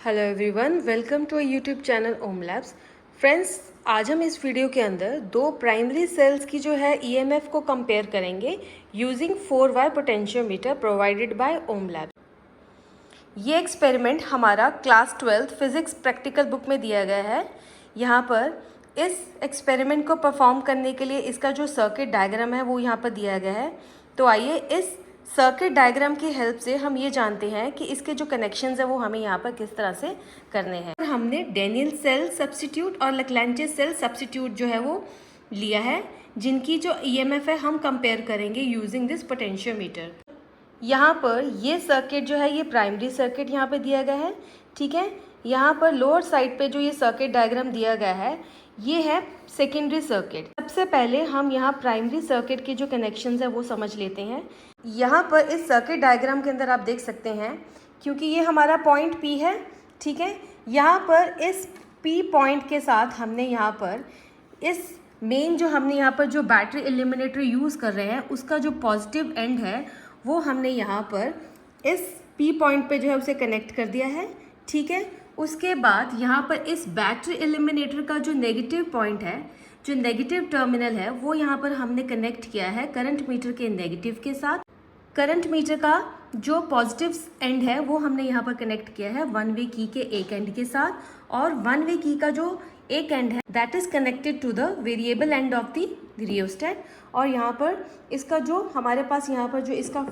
Hello everyone, welcome to YouTube channel Om Labs. Friends, आज हम इस वीडियो के अंदर दो प्राइमरी सेल्स की जो है ईएमएफ को कंपेयर करेंगे using 4 wire potentiometer provided by Om lab. ये एक्सपेरिमेंट हमारा क्लास 12 फिजिक्स प्रैक्टिकल बुक में दिया गया है। यहाँ पर इस एक्सपेरिमेंट को परफॉर्म करने के लिए इसका जो सर्किट डायग्राम है वो यहाँ पर दिया गया है। तो आइए इस सर्किट डायग्राम की हेल्प से हम ये जानते हैं कि इसके जो कनेक्शंस है वो हमें यहाँ पर किस तरह से करने हैं। हमने डेनियल सेल सब्स्टिट्यूट और लैग्रैन्जे सेल सब्स्टिट्यूट जो है वो लिया है, जिनकी जो ईएमएफ है हम कंपेयर करेंगे यूजिंग दिस पोटेंशियोमीटर। यहाँ पर ये सर्किट जो है ये प्राइमरी सर्किट यहाँ पे दिया गया है, ठीक है। यहाँ पर लोअर साइड पे जो ये सर्किट डायग्राम दिया गया है ये है सेकेंडरी सर्किट। सबसे पहले हम यहाँ प्राइमरी सर्किट के जो कनेक्शंस है वो समझ लेते हैं। यहाँ पर इस सर्किट डायग्राम के अंदर आप देख सकते हैं, क्योंकि ये हमारा पॉइंट P है, ठीक है। यहाँ पर इस P पॉइंट के साथ हमने यहाँ पर इस मेन जो हमने यहाँ पर जो बैटरी एलिमिनेटर यूज़ कर रहे हैं उसका जो पॉजिटिव एंड है वो हमने यहाँ पर इस P पॉइंट पे जो है उसे कनेक्ट कर दिया है, ठीक है। उसके बाद यहाँ पर इस बैटरी एलिमिनेटर का जो नेगेटिव पॉइंट है, जो नेगेटिव टर्मिनल है, वो यहाँ पर हमने कनेक्ट किया है करंट मीटर के नेगेटिव के साथ। करंट मीटर का जो पॉजिटिव एंड है वो हमने यहाँ पर कनेक्ट किया है वन वे की के एक एंड के साथ, और वन वे की का जो एक एंड है that is connected to the variable end of the rheostat. और यहाँ पर इसका जो हमारे पास यहाँ पर जो इसका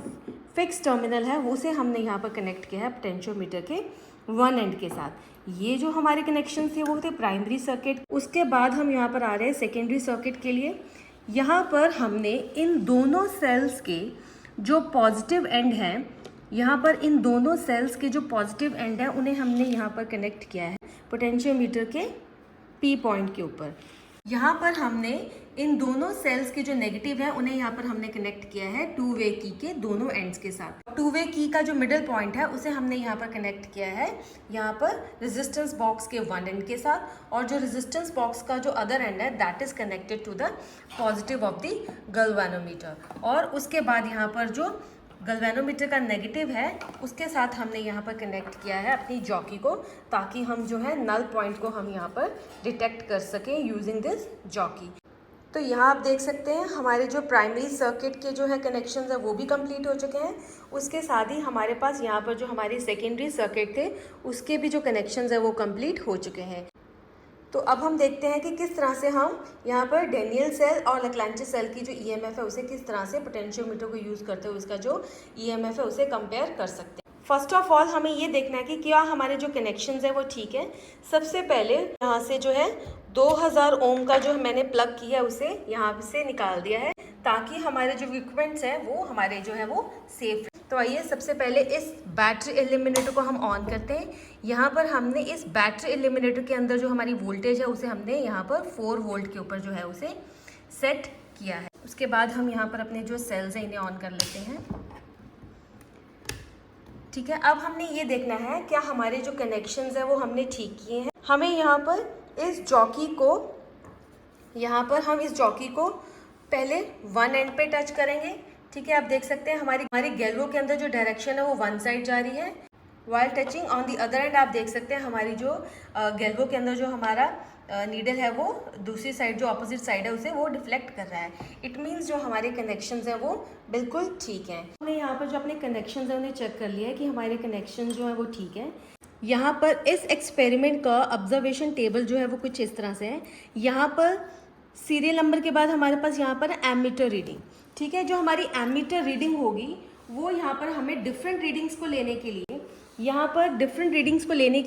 फिक्स टर्मिनल है उसे हमने यहाँ पर कनेक्ट किया है पोटेंशियोमीटर के वन एंड के साथ। ये जो हमारे कनेक्शन थे वो थे प्राइमरी सर्किट। उसके बाद हम यहाँ पर आ रहे हैं सेकेंडरी सर्किट के लिए। यहाँ पर हमने इन दोनों सेल्स के जो पॉजिटिव एंड है, यहाँ पर इन दोनों सेल्स के जो पॉजिटिव एंड है उन्हें हमने यहाँ पर कनेक्ट किया है पोटेंशियोमीटर के P पॉइंट के ऊपर। यहाँ पर हमने इन दोनों सेल्स के जो नेगेटिव है उन्हें यहाँ पर हमने कनेक्ट किया है टू वे की के दोनों एंड्स के साथ। टू वे की का जो मिडिल पॉइंट है उसे हमने यहाँ पर कनेक्ट किया है यहाँ पर रेजिस्टेंस बॉक्स के वन एंड के साथ, और जो रेजिस्टेंस बॉक्स का जो अदर एंड है that is connected to the positive of the galvanometer. और उसके बाद यहाँ पर जो गैल्वेनोमीटर का नेगेटिव है उसके साथ हमने यहाँ पर कनेक्ट किया है अपनी जॉकी को, ताकि हम जो है नल पॉइंट को हम यहाँ पर डिटेक्ट कर सकें यूजिंग दिस जॉकी। तो यहाँ आप देख सकते हैं हमारे जो प्राइमरी सर्किट के जो है कनेक्शंस है वो भी कंप्लीट हो चुके हैं। उसके साथ ही हमारे पास यहाँ पर जो हमारे सेकेंडरी सर्किट थे उसके भी जो कनेक्शंस है वो कंप्लीट हो चुके हैं। तो अब हम देखते हैं कि किस तरह से हम यहाँ पर डेनियल सेल और लैग्रैन्जे सेल की जो ईएमएफ है उसे किस तरह से पोटेंशियोमीटर को यूज़ करते हुए उसका जो ईएमएफ है उसे कंपेयर कर सकते हैं। फर्स्ट ऑफ ऑल हमें ये देखना है कि क्या हमारे जो कनेक्शंस है वो ठीक है। सबसे पहले यहाँ से जो है 2000 ओम का जो मैंने प्लग किया है उसे यहाँ से निकाल दिया है, ताकि हमारे जो इक्विपमेंट्स हैं वो हमारे जो है वो सेफ। तो आइए सबसे पहले इस बैटरी एलिमिनेटर को हम ऑन करते हैं। यहाँ पर हमने इस बैटरी एलिमिनेटर के अंदर जो हमारी वोल्टेज है उसे हमने यहाँ पर 4 वोल्ट के ऊपर जो है उसे सेट किया है। उसके बाद हम यहाँ पर अपने जो सेल्स हैं इन्हें ऑन कर लेते हैं, ठीक है। अब हमने ये देखना है क्या हमारे जो कनेक्शंस है वो हमने ठीक किए हैं। हमें यहाँ पर इस जॉकी को पहले वन एंड पे टच करेंगे, ठीक है। आप देख सकते हैं हमारी गैल्वो के अंदर जो डायरेक्शन है वो वन साइड जा रही है, while touching on the other and आप देख सकते हैं हमारी जो गैल्वो के अंदर जो हमारा नीडल है वो दूसरी साइड जो अपोजिट साइड है उसे वो डिफ्लेक्ट कर रहा है। इट मीन्स जो हमारे कनेक्शंस हैं वो बिल्कुल ठीक हैं। हमने यहाँ पर जो अपने कनेक्शंस हैं उन्हें चेक कर लिया है कि हमारे कनेक्शन जो है वो ठीक है। यहाँ पर इस एक्सपेरिमेंट का ऑब्जर्वेशन टेबल जो है वो कुछ इस तरह से है। यहाँ पर सीरियल नंबर के बाद हमारे पास यहाँ पर एमीटर रीडिंग, ठीक है। जो हमारी एमीटर रीडिंग होगी वो यहाँ पर हमें डिफरेंट रीडिंग्स को लेने के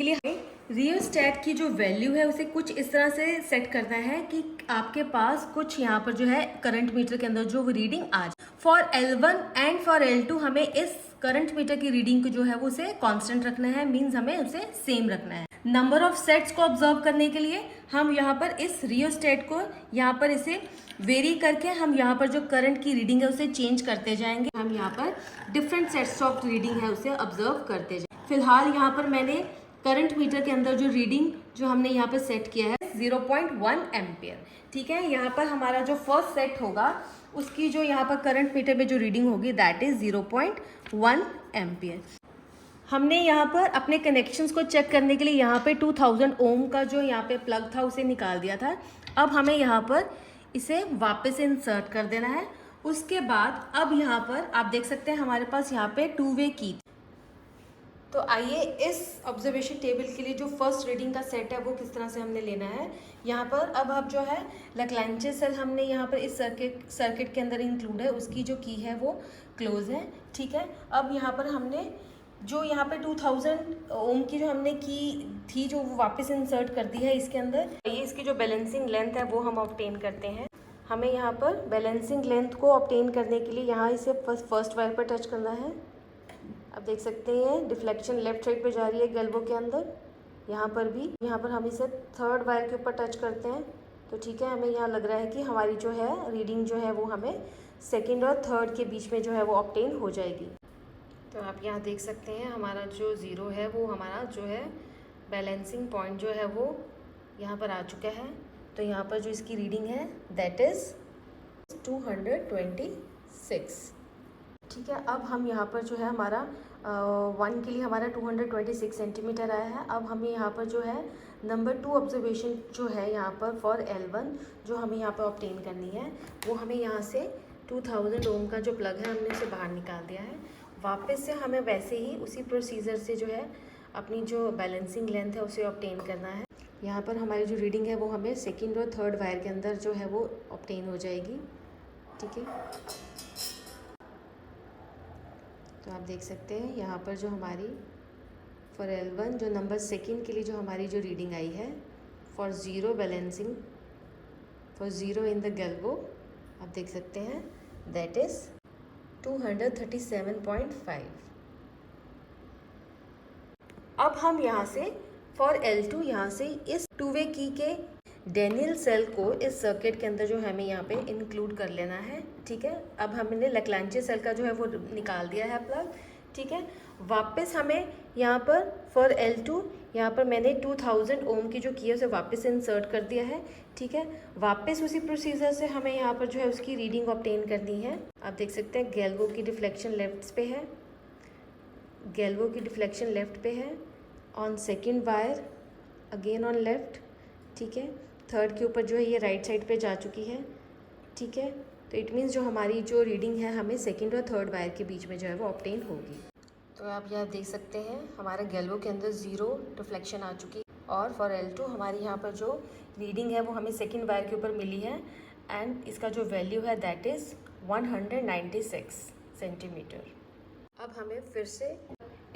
लिए हमें रियोस्टेट की जो वैल्यू है उसे कुछ इस तरह से सेट करना है कि आपके पास कुछ यहाँ पर जो है करंट मीटर के अंदर जो वो रीडिंग आ जाए। For L1 and for L2 हमें इस करंट मीटर की रीडिंग को जो है वो उसे कांस्टेंट रखना है, मींस हमें उसे सेम रखना है। नंबर ऑफ सेट्स को ऑब्जर्व करने के लिए हम यहाँ पर इस रियोस्टेट को यहाँ पर इसे वेरी करके हम यहाँ पर जो करंट की रीडिंग है उसे चेंज करते जाएंगे। हम यहाँ पर डिफरेंट सेट्स ऑफ रीडिंग है उसे ऑब्जर्व करते जाएंगे। फिलहाल यहाँ पर मैंने करंट मीटर के अंदर जो रीडिंग जो हमने यहाँ पर सेट किया है 0.1 एम्पियर, ठीक है। यहाँ पर हमारा जो फर्स्ट सेट होगा उसकी जो यहाँ पर करंट मीटर में जो रीडिंग होगी दैट इज 0.1 एम्पियर। हमने यहाँ पर अपने कनेक्शंस को चेक करने के लिए यहाँ पे 2000 ओम का जो यहाँ पे प्लग था उसे निकाल दिया था। अब हमें यहाँ पर इसे वापस इंसर्ट कर देना है। उसके बाद अब यहाँ पर आप देख सकते हैं हमारे पास यहाँ पे 2 वे की। तो आइए इस ऑब्जर्वेशन टेबल के लिए जो फर्स्ट रीडिंग का सेट है वो किस तरह से हमने लेना है। यहाँ पर अब जो है लैग्रैन्जे सेल हमने यहाँ पर इस सर्किट के अंदर इंक्लूड है, उसकी जो की है वो क्लोज है, ठीक है। अब यहाँ पर हमने जो यहाँ पे 2000 ओम की जो हमने की थी जो वो वापस इंसर्ट कर दी है इसके अंदर। ये इसकी जो बैलेंसिंग लेंथ है वो हम ऑब्टेन करते हैं। हमें यहाँ पर बैलेंसिंग लेंथ को ऑब्टेन करने के लिए यहाँ इसे फर्स्ट वायर पर टच करना है। आप देख सकते हैं डिफ्लेक्शन लेफ्ट साइड पे जा रही है गैल्वो के अंदर। यहाँ पर भी, यहाँ पर हम इसे थर्ड वायर के ऊपर टच करते हैं तो ठीक है, हमें यहाँ लग रहा है कि हमारी जो है रीडिंग जो है वो हमें सेकंड और थर्ड के बीच में जो है वो ऑब्टेन हो जाएगी। तो आप यहाँ देख सकते हैं हमारा जो ज़ीरो है वो हमारा जो है बैलेंसिंग पॉइंट जो है वो यहाँ पर आ चुका है। तो यहाँ पर जो इसकी रीडिंग है दैट इज़ 226, ठीक है। अब हम यहाँ पर जो है हमारा 1 के लिए हमारा 226 सेंटीमीटर आया है। अब हमें यहाँ पर जो है नंबर 2 ऑब्जर्वेशन जो है यहाँ पर फॉर L1 जो हमें यहाँ पर ऑब्टेन करनी है वो हमें यहाँ से 2000 ओम का जो प्लग है हमने उसे बाहर निकाल दिया है। वापस से हमें वैसे ही उसी प्रोसीजर से जो है अपनी जो बैलेंसिंग लेंथ है उसे ऑब्टेन करना है। यहाँ पर हमारी जो रीडिंग है वो हमें सेकेंड और थर्ड वायर के अंदर जो है वो ऑब्टेन हो जाएगी, ठीक है। तो आप देख सकते हैं यहाँ पर जो हमारी फॉर L1 जो नंबर सेकेंड के लिए जो हमारी जो रीडिंग आई है for zero balancing for zero in the galvo, आप देख सकते हैं दैट इज़ 237.5। अब हम यहाँ से फॉर L2 यहाँ से इस 2 वे की के डेनियल सेल को इस सर्किट के अंदर जो हमें यहाँ पे इंक्लूड कर लेना है, ठीक है। अब हमने लैग्रैन्जे सेल का जो है वो निकाल दिया है प्लग, ठीक है। वापस हमें यहाँ पर फॉर L2 यहाँ पर मैंने 2000 ओम की जो की है उसे वापस इंसर्ट कर दिया है, ठीक है। वापस उसी प्रोसीजर से हमें यहाँ पर जो है उसकी रीडिंग ऑब्टेन करनी है। आप देख सकते हैं गैल्वो की डिफ्लेक्शन लेफ्ट पे है, गैल्वो की डिफ्लेक्शन लेफ्ट पे है, on second wire again on left, ठीक है। थर्ड के ऊपर जो है ये राइट साइड पे जा चुकी है, ठीक है। तो इट मीन्स जो हमारी जो रीडिंग है हमें सेकेंड और थर्ड वायर के बीच में जो है वो ऑब्टेन होगी। तो आप यहाँ देख सकते हैं हमारे गैल्वो के अंदर ज़ीरो डिफ्लेक्शन आ चुकी है और फॉर L2 हमारी यहाँ पर जो रीडिंग है वो हमें सेकेंड वायर के ऊपर मिली है एंड इसका जो वैल्यू है दैट इज़ 196 सेंटीमीटर। अब हमें फिर से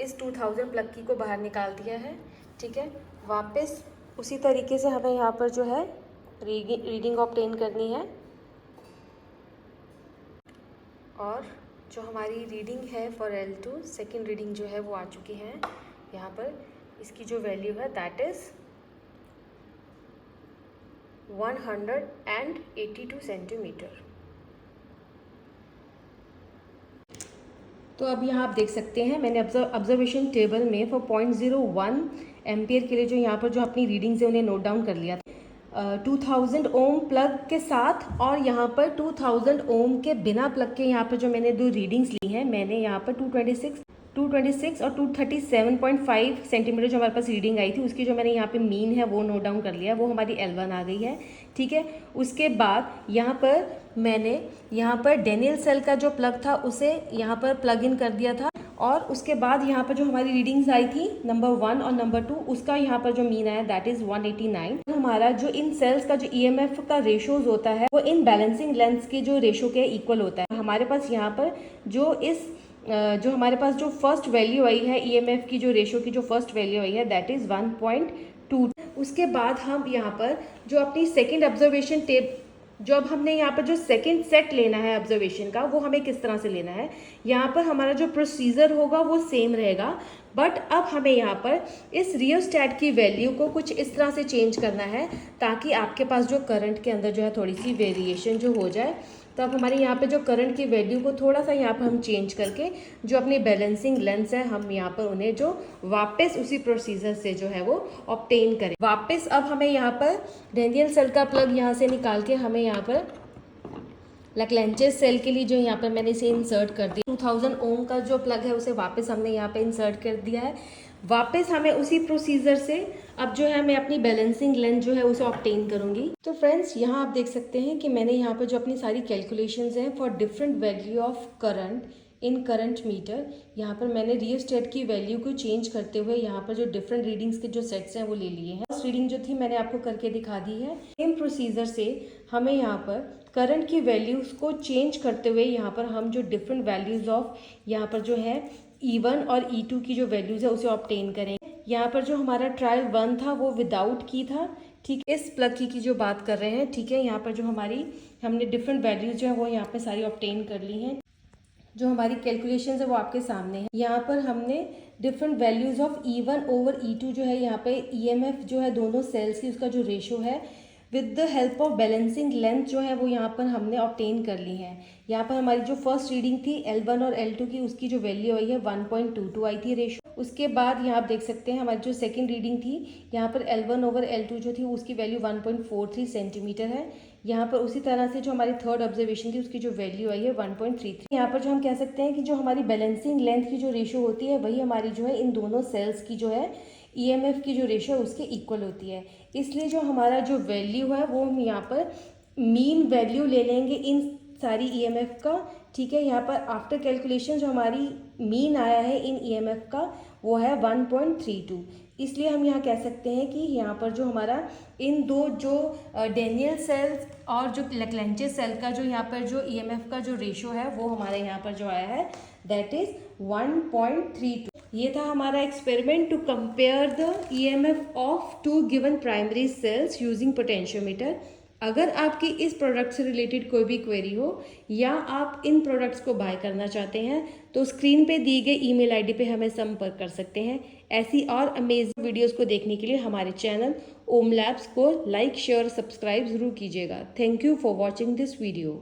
इस 2000 प्लग की को बाहर निकाल दिया है, ठीक है। वापस उसी तरीके से हमें यहाँ पर जो है रीडिंग ऑब्टेन करनी है और जो हमारी रीडिंग है फॉर L2 सेकेंड रीडिंग जो है वो आ चुकी है। यहाँ पर इसकी जो वैल्यू है दैट इज़ 182 सेंटीमीटर। तो अब यहाँ आप देख सकते हैं मैंने ऑब्जर्वेशन टेबल में फॉर 0.01 एम्पियर के लिए जो यहाँ पर जो अपनी रीडिंग्स है उन्हें नोट डाउन कर लिया था 2000 ओम प्लग के साथ और यहाँ पर 2000 ओम के बिना प्लग के यहाँ पर जो मैंने दो रीडिंग्स ली हैं मैंने यहाँ पर 226 और 237.5 सेंटीमीटर जो हमारे पास रीडिंग आई थी उसकी जो मैंने यहाँ पे मीन है वो नोट डाउन कर लिया, वो हमारी L1 आ गई है, ठीक है। उसके बाद यहाँ पर मैंने यहाँ पर डेनियल सेल का जो प्लग था उसे यहाँ पर प्लग इन कर दिया था और उसके बाद यहाँ पर जो हमारी रीडिंग्स आई थी नंबर 1 और नंबर 2 उसका यहाँ पर जो मीन आया दैट इज़ 189। हमारा जो इन सेल्स का जो EMF का रेशोज होता है वो इन बैलेंसिंग लेंथ्स के जो रेशो के इक्वल होता है। हमारे पास यहाँ पर जो हमारे पास जो फर्स्ट वैल्यू आई है EMF की जो रेशो की जो फर्स्ट वैल्यू आई है दैट इज़ 1.2। उसके बाद हम यहाँ पर जो अपनी सेकेंड ऑब्जर्वेशन टेप जो अब हमने यहाँ पर जो सेकंड सेट लेना है ऑब्जर्वेशन का वो हमें किस तरह से लेना है, यहाँ पर हमारा जो प्रोसीजर होगा वो सेम रहेगा बट अब हमें यहाँ पर इस रियोस्टैट की वैल्यू को कुछ इस तरह से चेंज करना है ताकि आपके पास जो करंट के अंदर जो है थोड़ी सी वेरिएशन जो हो जाए। तो अब हमारे यहाँ पे जो करंट की वैल्यू को थोड़ा सा यहाँ पर हम चेंज करके जो अपनी बैलेंसिंग लेंस है हम यहाँ पर उन्हें जो वापस उसी प्रोसीजर से जो है वो ऑब्टेन करें। वापस अब हमें यहाँ पर डेनियल सेल का प्लग यहाँ से निकाल के हमें यहाँ पर लैग्रैन्जेस सेल के लिए जो यहाँ पर मैंने इसे इंसर्ट कर दिया। 2000 ओम का जो प्लग है उसे वापस हमने यहाँ पे इंसर्ट कर दिया है। वापस हमें उसी प्रोसीजर से अब जो है मैं अपनी बैलेंसिंग लेंथ जो है उसे ऑब्टेन करूँगी। तो फ्रेंड्स यहाँ आप देख सकते हैं कि मैंने यहाँ पर जो अपनी सारी कैलकुलेशंस हैं for different value of current in current meter, यहाँ पर मैंने रियोस्टेट की वैल्यू को चेंज करते हुए यहाँ पर जो डिफरेंट रीडिंग्स के जो सेट्स हैं वो ले लिए हैं। फर्स्ट रीडिंग जो थी मैंने आपको करके दिखा दी है। सेम प्रोसीजर से हमें यहाँ पर करंट की वैल्यूज़ को चेंज करते हुए यहाँ पर हम जो डिफरेंट वैल्यूज़ ऑफ यहाँ पर जो है E1 और E2 की जो वैल्यूज़ है उसे ऑब्टेन करेंगे। यहाँ पर जो हमारा ट्रायल 1 था वो विदाउट की था, ठीक है। इस प्लग की जो बात कर रहे हैं, ठीक है। यहाँ पर जो हमने डिफरेंट वैल्यूज़ जो है वो यहाँ पे सारी ऑब्टेन कर ली हैं। जो हमारी कैलकुलेशंस है वो आपके सामने है। यहाँ पर हमने different values of E1 over E2 जो है यहाँ पे EMF जो है दोनों सेल्स की उसका जो रेशो है with the help of balancing length जो है वो यहाँ पर हमने ऑब्टेन कर ली है। यहाँ पर हमारी जो फर्स्ट रीडिंग थी L1 और L2 की उसकी जो वैल्यू आई है 1.22 आई थी रेशो। उसके बाद यहाँ आप देख सकते हैं हमारी जो सेकंड रीडिंग थी यहाँ पर L1 ओवर L2 जो थी उसकी वैल्यू 1.43 सेंटीमीटर है। यहाँ पर उसी तरह से जो हमारी थर्ड ऑब्जर्वेशन थी उसकी जो वैल्यू आई है 1.33। यहाँ पर जो हम कह सकते हैं कि जो हमारी बैलेंसिंग लेंथ की जो रेशो होती है वही हमारी जो है इन दोनों सेल्स की जो है EMF की जो रेशो है उसके इक्वल होती है। इसलिए जो हमारा जो वैल्यू है वो हम यहाँ पर मीन वैल्यू ले लेंगे इन सारी EMF का, ठीक है। यहाँ पर आफ्टर कैलकुलेशन जो हमारी मीन आया है इन EMF का वो है 1.32। इसलिए हम यहाँ कह सकते हैं कि यहाँ पर जो हमारा इन दो जो डेनियल सेल्स और जो लैग्रैन्जे सेल का जो यहाँ पर जो EMF का जो रेशो है वो हमारे यहाँ पर जो आया है दैट इज 1.32। ये था हमारा experiment to compare the EMF of two given primary cells using potentiometer. अगर आपकी इस प्रोडक्ट से रिलेटेड कोई भी क्वेरी हो या आप इन प्रोडक्ट्स को बाय करना चाहते हैं तो स्क्रीन पे दी गई ईमेल आईडी पे हमें संपर्क कर सकते हैं। ऐसी और अमेजिंग वीडियोस को देखने के लिए हमारे चैनल ओम लैब्स को लाइक शेयर सब्सक्राइब ज़रूर कीजिएगा। Thank you for watching this video.